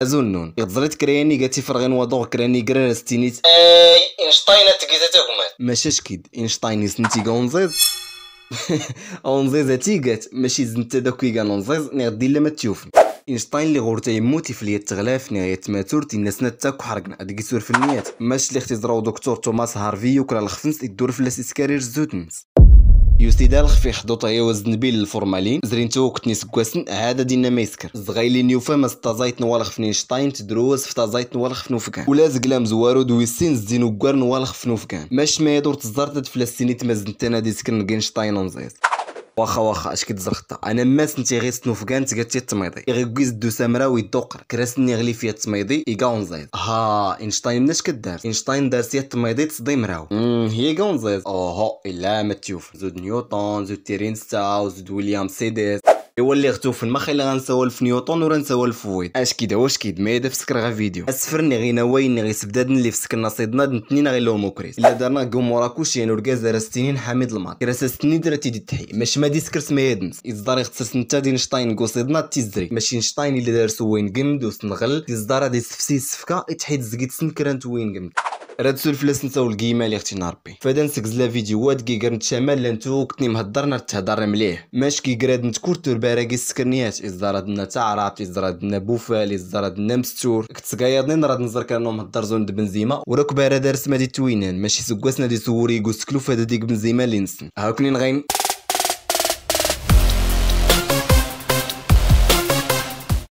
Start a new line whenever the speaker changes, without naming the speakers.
ازونون يغزرت كرياني قاتي فرغين وضوغ كراني قران ستينيت
اينشتاين تقيتا تغمات
ماشي شكيد اينشتاين سنتي غونزيز اونزيز تيقات ماشي زنتا داكوي كان اونزيز نغدي لما تشوفني اينشتاين اللي غورتا يموتي في اليد تغلاف نهاية ماتورتي الناس نتاك وحرقنا هاديك يسور في النيات ماش اللي اختزراو دكتور توماس هارفي وكرا الخفنس يدور في لاس اسكارير زوتنس يوستيدا الخفي خدوطة هي وزن بيل الفورمالين زرين توقتني سكواسن عادة دينا ما يسكر زغايلي نيوفا ما ستازايت نوالخ في نينشتاين تدروس في تازايت نوالخ في نوفكان ولا زقلام زوارو دويسين زينو كوار نوالخ في نوفكان ماش ما يدور تزارتد في لاسينيت مازنتانا دي سكن نينشتاين ونزيز واخا اش كتزرخطا انا ماس نتي غير سنوفكان تقاتي التميضي يغيز دو سامرا ويدوقر كراسني غلي فيها التميضي يغاونزيز ها اينشتاين مناش كدار اينشتاين دار سيا التميضي تصدي مراو هي غاونزيز اوهو الا ما تشوف زود نيوتن زود تيرينستا زود ويليام سيديس هو اللي غتوف ما خلي غنسولف نيوتن ولا نسولف فويد اش كيدا واش كيد ما يدا في سكر غا فيديو اسفرني غي نوايني غي سبداد اللي في سكرنا صيدنا نتنينا غي لومو كريس الا درنا كومورا كوشي نوركاز راستينين حميد الماط كراسستني درتي دي تحي ماشي ما دي سكرت ما يدنس يصدر يختص نتا دي نشطاين كوصيدنا تيزري ماشي نشطاين اللي دار سوين قمد وسنغل يصدر دي سفسي سفكا يتحيد زقيت سنكرانت وين قمد راه تسولفلاس نساو الكيما اللي اختينا ربي فدا نسكز لا فيديوهات كيكر نتشامل لانتو كنتني مهضرنا تهضر مليح ماش كيكراد نتكورتور باراكي السكرنيات ازدرادنا تعرات ازدرادنا بوفال ازدرادنا مستور كتسقايضني نراد نزر كانو مهضر زون بنزيما وراك بارا دارس ما دي توينان ماشي سكواسنا دي سوري كوسكلو فدا ديك بنزيما اللي نسن هاكني نغين